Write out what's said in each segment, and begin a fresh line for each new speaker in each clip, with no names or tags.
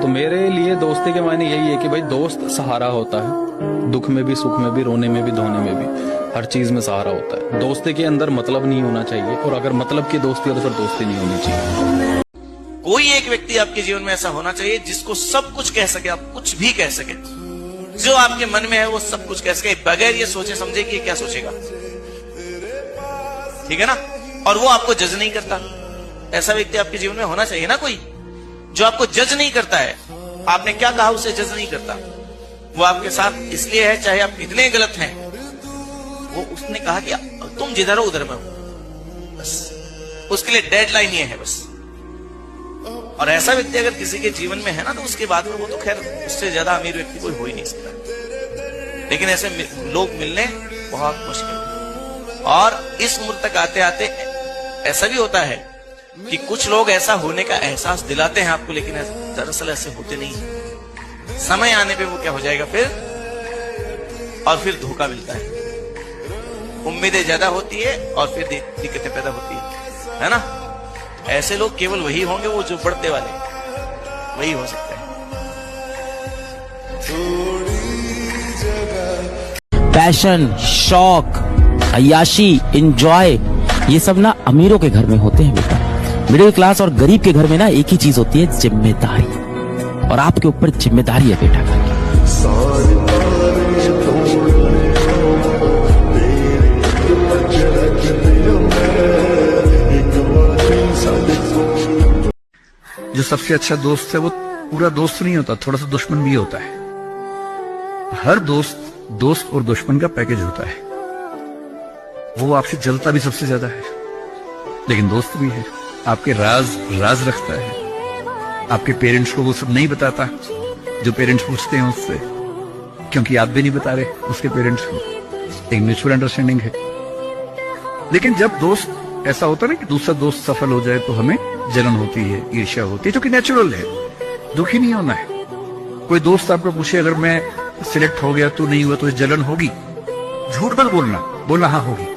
तो मेरे लिए दोस्ती के मायने यही है कि भाई दोस्त सहारा होता है, दुख में भी, सुख में भी, रोने में भी, धोने में भी, हर चीज में सहारा होता है। दोस्ती के अंदर मतलब नहीं होना चाहिए, और अगर मतलब की दोस्ती हो तो फिर दोस्ती नहीं होनी चाहिए।
कोई एक व्यक्ति आपके जीवन में ऐसा होना चाहिए जिसको सब कुछ कह सके, आप कुछ भी कह सके, जो आपके मन में है वो सब कुछ कह सके, बगैर ये सोचे समझे कि ये क्या सोचेगा। ठीक है ना? और वो आपको जज नहीं करता। ऐसा व्यक्ति आपके जीवन में होना चाहिए ना, कोई जो आपको जज नहीं करता है। आपने क्या कहा उसे जज नहीं करता। वो आपके साथ इसलिए है चाहे आप कितने गलत हैं, वो उसने कहा कि तुम जिधर हो उधर में हो, बस उसके लिए डेडलाइन ये है बस। और ऐसा व्यक्ति अगर किसी के जीवन में है ना, तो उसके बाद में वो तो खैर उससे ज्यादा अमीर व्यक्ति कोई हो ही नहीं सकता। लेकिन ऐसे लोग मिलने बहुत मुश्किल। और इस उम्र तक आते आते ऐसा भी होता है कि कुछ लोग ऐसा होने का एहसास दिलाते हैं आपको, लेकिन दरअसल ऐसे होते नहीं। समय आने पे वो क्या हो जाएगा फिर, और फिर धोखा मिलता है। उम्मीदें ज्यादा होती है और फिर दिक्कतें पैदा होती है ना? ऐसे लोग केवल वही होंगे वो जो बढ़ते वाले, वही हो सकते हैं।
पैशन, शौक, अय्याशी, एंजॉय, ये सब ना अमीरों के घर में होते हैं बेटा। मिडिल क्लास और गरीब के घर में ना एक ही चीज होती है, जिम्मेदारी। और आपके ऊपर जिम्मेदारी है बेटा।
जो सबसे अच्छा दोस्त है वो पूरा दोस्त नहीं होता, थोड़ा सा दुश्मन भी होता है। हर दोस्त और दुश्मन का पैकेज होता है। वो आपसे जलता भी सबसे ज्यादा है, लेकिन दोस्त भी है। आपके राज रखता है। आपके पेरेंट्स को वो सब नहीं बताता जो पेरेंट्स पूछते हैं उससे, क्योंकि आप भी नहीं बता रहे उसके पेरेंट्स को। एक म्यूचुअल अंडरस्टैंडिंग है। लेकिन जब दोस्त ऐसा होता है ना कि दूसरा दोस्त सफल हो जाए तो हमें जलन होती है, ईर्ष्या होती है, जो कि नेचुरल है। दुखी नहीं होना है। कोई दोस्त आपको पूछे अगर मैं सिलेक्ट हो गया तो नहीं हुआ तो जलन होगी, झूठ मत बोलना हाँ होगी,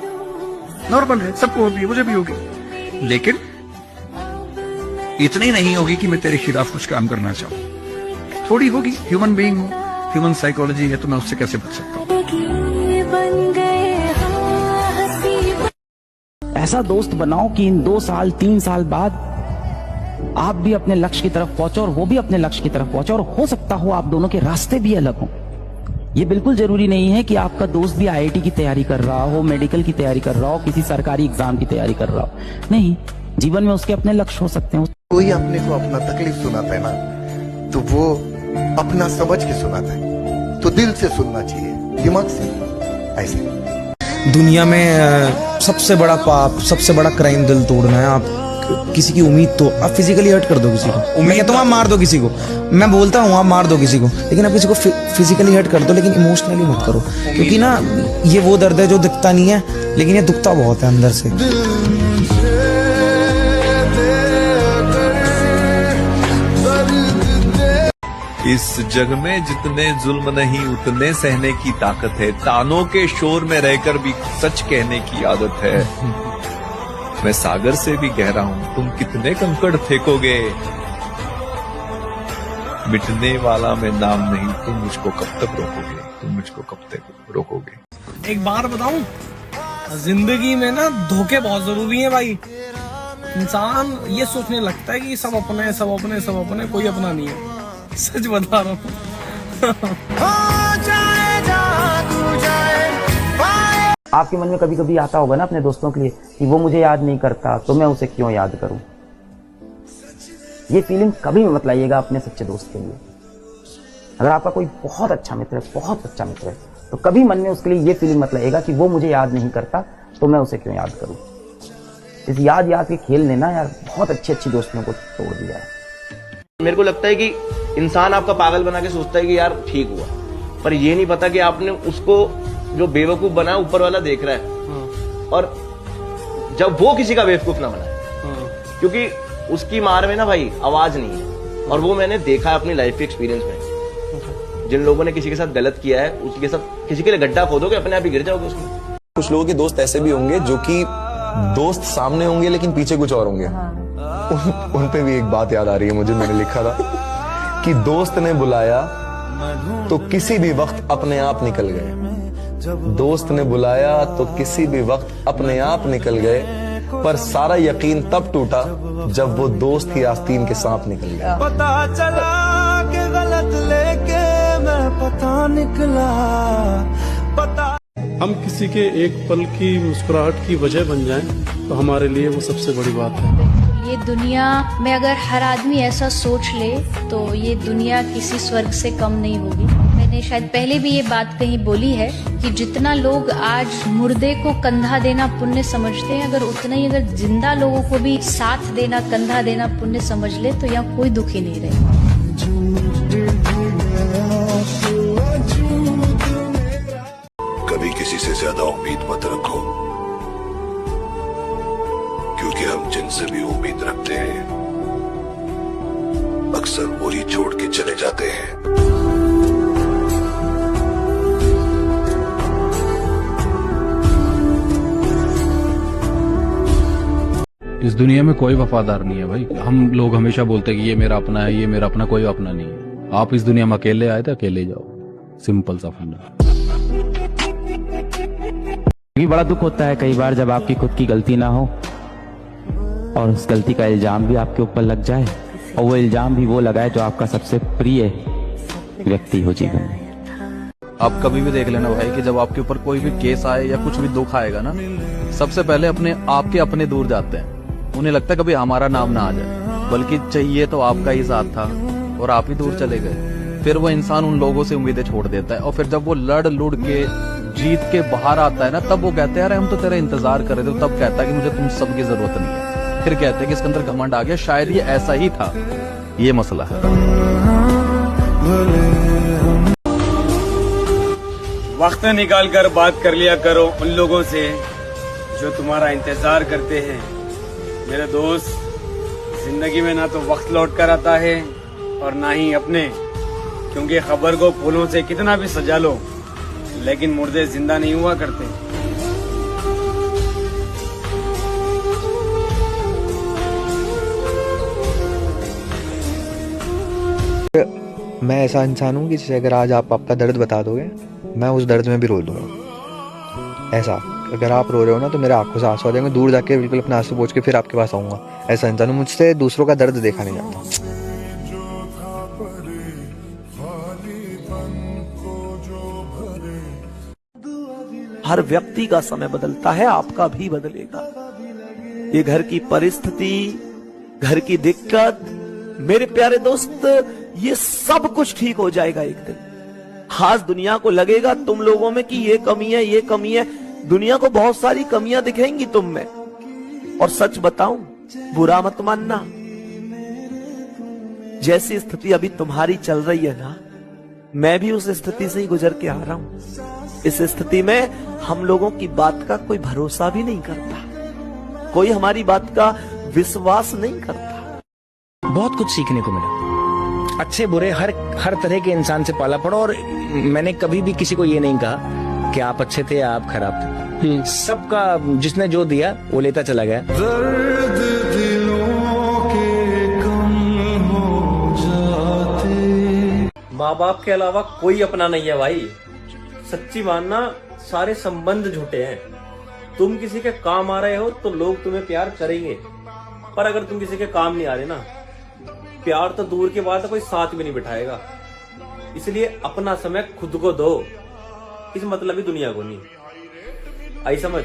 नॉर्मल है, सबको होगी, मुझे भी होगी। लेकिन इतनी नहीं होगी कि मैं तेरे खिलाफ कुछ काम करना चाहूं। थोड़ी होगी, ह्यूमन बीइंग हूं, ह्यूमन साइकोलॉजी है, तो मैं उससे कैसे बच सकता हूं।
ऐसा दोस्त बनाओ कि इन 2 साल 3 साल बाद आप भी अपने लक्ष्य की तरफ पहुंचो और वो भी अपने लक्ष्य की तरफ पहुंचो, और हो सकता हो आप दोनों के रास्ते भी अलग हों। ये बिल्कुल जरूरी नहीं है कि आपका दोस्त भी आईआईटी की तैयारी कर रहा हो, मेडिकल की तैयारी कर रहा हो, किसी सरकारी एग्जाम की तैयारी कर रहा हो। नहीं, जीवन में उसके अपने लक्ष्य हो सकते हैं।
कोई अपने को अपना तकलीफ सुनाता है ना, तो वो अपना समझ के सुनाता है, तो दिल से सुनना चाहिए, दिमाग से ऐसे।
दुनिया में सबसे बड़ा पाप, सबसे बड़ा क्राइम दिल तोड़ना है। आप किसी की उम्मीद, तो आप फिजिकली हर्ट कर दो किसी को, मैं कहता हूँ आप मार दो किसी को, मैं बोलता हूँ आप मार दो किसी को, लेकिन आप किसी को फिजिकली हर्ट कर दो, लेकिन इमोशनली मत करो। क्योंकि ना ये वो दर्द है जो दिखता नहीं है, लेकिन ये दुखता बहुत है अंदर से।
इस जग में जितने जुल्म नहीं उतने सहने की ताकत है। तानों के शोर में रहकर भी सच कहने की आदत है। मैं सागर से भी गहरा हूं, तुम कितने कंकड़ फेंकोगे। मिटने वाला मैं नाम नहीं, तुम मुझको कब तक रोकोगे, तुम मुझको कब तक रोकोगे।
एक बार बताऊं, जिंदगी में ना धोखे बहुत जरूरी है भाई। इंसान ये सोचने लगता है कि सब अपने हैं, सब अपने, सब अपने, कोई अपना नहीं है। सच बता रहा हूँ।
आपके मन में कभी कभी आता होगा ना अपने दोस्तों के लिए कि वो मुझे याद नहीं करता तो मैं उसे क्यों याद करूं। ये फीलिंग कभी मत लाइएगा अपने सच्चे दोस्त के लिए। अगर आपका कोई बहुत अच्छा मित्र है, बहुत अच्छा मित्र है, तो कभी मन में उसके लिए ये फीलिंग मत लाइएगा कि वो मुझे याद नहीं करता तो मैं उसे क्यों याद करूं। इस याद के खेल ने ना यार बहुत अच्छी दोस्तियों को तोड़ दिया है।
मेरे को लगता है कि इंसान आपका पागल बना के सोचता है कि यार ठीक हुआ, पर ये नहीं पता कि आपने उसको जो बेवकूफ बनाया ऊपर वाला देख रहा है, और जब वो किसी का बेवकूफ ना बनाए, क्योंकि उसकी मार में ना भाई आवाज नहीं है। और वो मैंने देखा है अपनी लाइफ के एक्सपीरियंस में। जिन लोगों ने किसी के साथ गलत किया है, उसके साथ किसी के लिए गड्ढा खोदोगे अपने आप ही गिर जाओगे उसमें।
कुछ लोगों के दोस्त ऐसे भी होंगे जो कि दोस्त सामने होंगे लेकिन पीछे कुछ और होंगे। उन पे भी एक बात याद आ रही है मुझे, मैंने लिखा था
कि दोस्त ने बुलाया तो किसी भी वक्त अपने आप निकल गए। दोस्त ने बुलाया तो किसी भी वक्त अपने आप निकल गए, पर सारा यकीन तब टूटा जब वो दोस्त ही आस्तीन के सांप निकल गए।
पता चला कि गलत लेके मैं पता निकला पता।
हम किसी के एक पल की मुस्कुराहट की वजह बन जाएं तो हमारे लिए वो सबसे बड़ी बात है।
ये दुनिया में अगर हर आदमी ऐसा सोच ले तो ये दुनिया किसी स्वर्ग से कम नहीं होगी। मैंने शायद पहले भी ये बात कहीं बोली है कि जितना लोग आज मुर्दे को कंधा देना पुण्य समझते हैं, अगर उतना ही अगर जिंदा लोगों को भी साथ देना, कंधा देना पुण्य समझ ले तो यहाँ कोई दुखी नहीं रहेगा।
कभी किसी से ज्यादा उम्मीद मत रखो, क्योंकि हम जिनसे भी उम्मीद रखते हैं अक्सर वो ही छोड़ के चले जाते हैं।
इस दुनिया में कोई वफादार नहीं है भाई। हम लोग हमेशा बोलते हैं कि ये मेरा अपना है, ये मेरा अपना, कोई अपना नहीं है। आप इस दुनिया में अकेले आए थे, अकेले जाओ। सिंपल सा फंडा।
बड़ा दुख होता है कई बार जब आपकी खुद की गलती ना हो और उस गलती का इल्जाम भी आपके ऊपर लग जाए, और वो इल्जाम भी वो लगाए जो आपका सबसे प्रिय व्यक्ति हो जीवन में।
आप कभी भी देख लेना भाई कि जब आपके ऊपर कोई भी केस आए या कुछ भी दुख आएगा ना, सबसे पहले आपके अपने दूर जाते हैं। उन्हें लगता है कभी हमारा नाम ना आ जाए, बल्कि चाहिए तो आपका ही साथ था और आप ही दूर चले गए। फिर वो इंसान उन लोगों से उम्मीदें छोड़ देता है, और फिर जब वो लड़ लुड़ के जीत के बाहर आता है ना, तब वो कहते हैं अरे हम तो तेरा इंतजार कर रहे थे। तब कहता है कि मुझे तुम सबकी जरूरत नहीं है। फिर कहते हैं कि इसके अंदर घमंड आ गया, शायद ये ऐसा ही था। ये मसला है।
वक्त निकाल कर बात कर लिया करो उन लोगों से जो तुम्हारा इंतजार करते हैं। मेरे दोस्त, जिंदगी में ना तो वक्त लौट कर आता है और ना ही अपने, क्योंकि खबर को फूलों से कितना भी सजा लो लेकिन मुर्दे जिंदा नहीं हुआ करते।
मैं ऐसा इंसान हूँ कि जैसे अगर आज आप आपका दर्द बता दोगे, मैं उस दर्द में भी रो दूंगा। ऐसा अगर आप रो रहे हो ना तो मेरे आंखों से आंसू आ जाएंगे, दूर जाके बिल्कुल अपने आंसू पोंछ के फिर आपके पास आऊंगा। ऐसा इंसान हूँ, मुझसे दूसरों का दर्द देखा नहीं जाता।
हर व्यक्ति का समय बदलता है, आपका भी बदलेगा। ये घर की परिस्थिति, घर की दिक्कत, मेरे प्यारे दोस्त, ये सब कुछ ठीक हो जाएगा एक दिन। आज दुनिया को लगेगा तुम लोगों में कि ये कमी है, ये कमी है। दुनिया को बहुत सारी कमियां दिखेंगी तुम में, और सच बताऊं, बुरा मत मानना। जैसी स्थिति अभी तुम्हारी चल रही है ना, मैं भी उस स्थिति से ही गुजर के आ रहा हूं। इस स्थिति में हम लोगों की बात का कोई भरोसा भी नहीं करता, कोई हमारी बात का विश्वास नहीं करता।
बहुत कुछ सीखने को मिला। अच्छे बुरे हर तरह के इंसान से पाला पड़ा, और मैंने कभी भी किसी को ये नहीं कहा कि आप अच्छे थे या आप खराब थे। सबका जिसने जो दिया वो लेता चला गया।
दर्द दिलों के कम हो जाते। माँ बाप के अलावा कोई अपना नहीं है भाई। सच्ची मानना, सारे संबंध झूठे हैं। तुम किसी के काम आ रहे हो तो लोग तुम्हें प्यार करेंगे, पर अगर तुम किसी के काम नहीं आ रहे ना, प्यार तो दूर के बाद कोई साथ भी नहीं बिठाएगा। इसलिए अपना समय खुद को दो, इस मतलब ही दुनिया को नहीं। आई समझ?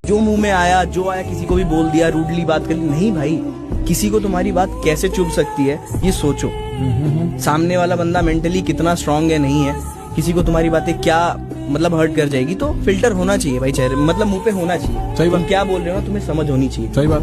जो मुंह में आया, जो आया, किसी को भी बोल दिया, रूडली बात कर ली। नहीं भाई, किसी को तुम्हारी बात कैसे चुभ सकती है ये सोचो। सामने वाला बंदा मेंटली कितना स्ट्रांग है, नहीं है। किसी को तुम्हारी बातें क्या मतलब हर्ट कर जाएगी, तो फिल्टर होना चाहिए भाई चेहरे, मतलब मुंह पे होना चाहिए। सही बात। तुम क्या बोल रहे हो तुम्हें समझ होनी चाहिए।
सही बात।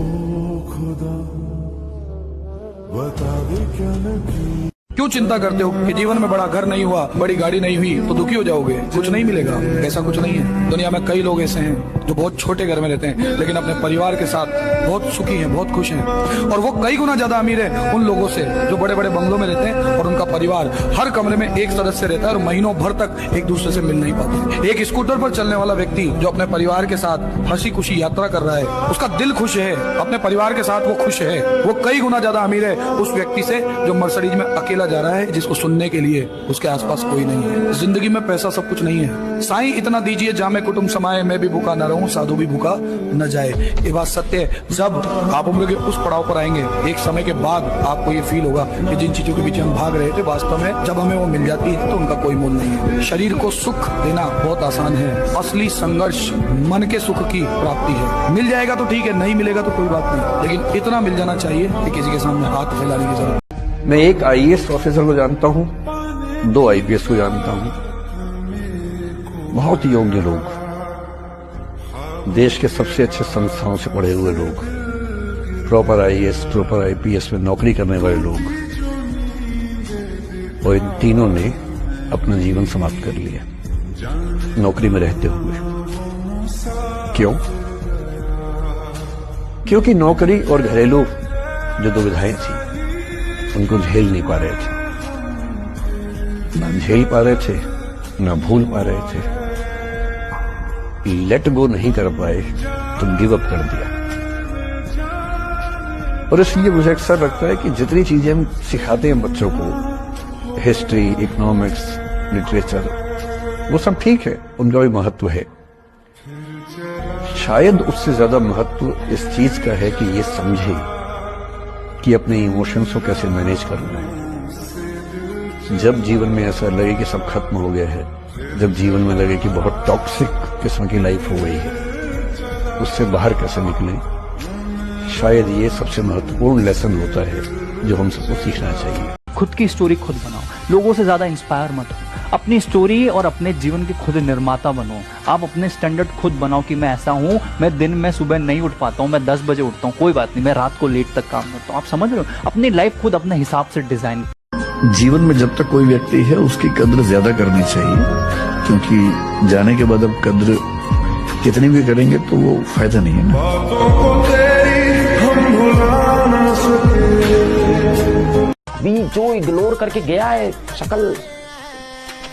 क्यों चिंता करते हो कि जीवन में बड़ा घर नहीं हुआ, बड़ी गाड़ी नहीं हुई तो दुखी हो जाओगे? कुछ नहीं मिलेगा, ऐसा कुछ नहीं है। दुनिया में कई लोग ऐसे हैं जो बहुत छोटे घर में रहते हैं लेकिन अपने परिवार के साथ बहुत सुखी हैं, बहुत खुश हैं, और वो कई गुना ज्यादा अमीर है उन लोगों से जो बड़े बड़े बंगलों में रहते हैं और उनका परिवार हर कमरे में एक सदस्य रहता है और महीनों भर तक एक दूसरे से मिल नहीं पाते। एक स्कूटर पर चलने वाला व्यक्ति जो अपने परिवार के साथ हंसी खुशी यात्रा कर रहा है, उसका दिल खुश है, अपने परिवार के साथ वो खुश है, वो कई गुना ज्यादा अमीर है उस व्यक्ति से जो मर्सिडीज में अकेला जा रहा है, जिसको सुनने के लिए उसके आसपास कोई नहीं है। जिंदगी में पैसा सब कुछ नहीं है। साईं इतना दीजिए जामे कुटुंब समाये, मैं भी भूखा न रहूं, साधु भी भूखा न जाए। ये बात सत्य है। जब आप उम्र के उस पड़ाव पर आएंगे, एक समय के बाद आपको ये फील होगा कि जिन चीजों के पीछे हम भाग रहे थे वास्तव में जब हमें वो मिल जाती है तो उनका कोई मोल नहीं है। शरीर को सुख देना बहुत आसान है, असली संघर्ष मन के सुख की प्राप्ति है। मिल जाएगा तो ठीक है, नहीं मिलेगा तो कोई बात नहीं, लेकिन इतना मिल जाना चाहिए कि किसी के सामने हाथ फैलाने की जरूरत। मैं एक IAS ऑफिसर को जानता हूँ, 2 IPS को जानता हूँ, बहुत योग्य लोग, देश के सबसे अच्छे संस्थाओं से पढ़े हुए लोग, प्रॉपर IAS प्रॉपर IPS में नौकरी करने वाले लोग, और इन तीनों ने अपना जीवन समाप्त कर लिया नौकरी में रहते हुए। क्यों? क्योंकि नौकरी और घरेलू जो दुविधाएं थी उनको झेल नहीं पा रहे थे, ना झेल पा रहे थे, ना भूल पा रहे थे, लेट गो नहीं कर पाए तो गिव अप कर दिया। और इसलिए मुझे अक्सर लगता है कि जितनी चीजें हम सिखाते हैं बच्चों को, हिस्ट्री, इकोनॉमिक्स, लिटरेचर, वो सब ठीक है, उनका भी महत्व है। शायद उससे ज्यादा महत्व इस चीज का है कि ये समझे कि अपने इमोशंस को कैसे मैनेज करना है। जब जीवन में ऐसा लगे कि सब खत्म हो गया है, जब जीवन में लगे कि बहुत टॉक्सिक किस्म की लाइफ हो गई है, उससे बाहर कैसे निकलें, शायद ये सबसे महत्वपूर्ण लेसन होता है जो हम सबको सीखना चाहिए।
खुद की स्टोरी खुद बनाओ, लोगों से ज्यादा इंस्पायर मत हो, अपनी स्टोरी और अपने जीवन के खुद निर्माता बनो। आप अपने स्टैंडर्ड खुद बनाओ कि मैं ऐसा हूँ, मैं दिन में सुबह नहीं उठ पाता हूँ, मैं 10 बजे उठता हूँ, कोई बात नहीं, मैं रात को लेट तक काम करता हूँ। आप समझ रहे हो? अपनी लाइफ खुद अपने हिसाब से डिजाइन।
जीवन में जब तक कोई व्यक्ति है उसकी कद्र ज्यादा करनी चाहिए, क्योंकि जाने के बाद अब कद्र कितनी भी करेंगे तो वो फायदा नहीं है ना।
अभी जो इग्नोर करके गया है,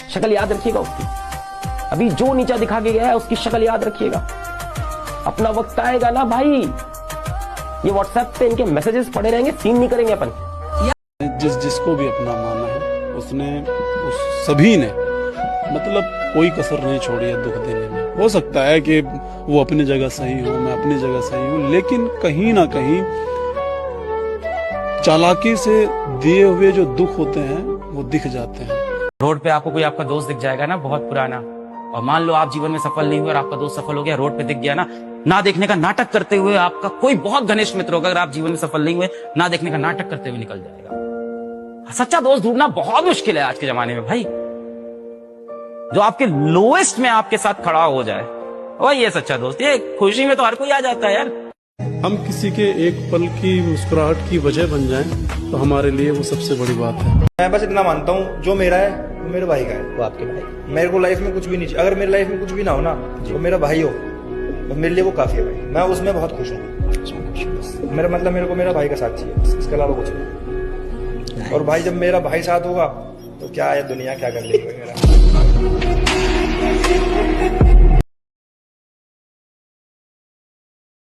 शक्ल याद रखिएगा उसकी। अभी जो नीचा दिखा के गया है उसकी शक्ल याद रखिएगा। अपना वक्त आएगा ना भाई, ये व्हाट्सएप पे इनके मैसेजेस पड़े रहेंगे, सीन नहीं करेंगे अपन।
जिसको भी अपना माना है उसने, उस सभी ने मतलब कोई कसर नहीं छोड़ी है दुख देने में। हो सकता है कि वो अपनी जगह सही हो, मैं अपनी जगह सही हूँ, लेकिन कहीं ना कहीं चालाकी से दिए हुए जो दुख होते हैं वो दिख जाते हैं।
रोड पे आपको कोई आपका दोस्त दिख जाएगा ना, बहुत पुराना, और मान लो आप जीवन में सफल नहीं हुए और आपका दोस्त सफल हो गया, रोड पे दिख गया ना देखने का नाटक करते हुए आपका कोई बहुत घनिष्ठ मित्र होगा, अगर आप जीवन में सफल नहीं हुए, ना देखने का नाटक करते हुए निकल जाएगा। सच्चा दोस्त ढूंढना बहुत मुश्किल है आज के जमाने में भाई, जो आपके लोएस्ट में आपके साथ खड़ा हो जाए, वही ये सच्चा दोस्त। ये खुशी में तो हर कोई आ जाता है यार।
हम किसी के एक पल की मुस्कुराहट की वजह बन जाएं तो हमारे लिए वो सबसे बड़ी बात है।
मैं बस इतना मानता हूँ, जो मेरा है वो मेरे भाई का है, वो आपके भाई। मेरे को लाइफ में कुछ भी नहीं चाहिए, अगर मेरी लाइफ में कुछ भी ना हो ना तो मेरा भाई हो, तो मेरे लिए वो काफी है भाई। मैं उसमें बहुत खुश हूँ। मेरा मतलब मेरे को मेरा भाई का साथ चाहिए, इसके अलावा कुछ नहीं। और भाई जब मेरा भाई साथ होगा तो क्या है, दुनिया क्या कर लेगी मेरा।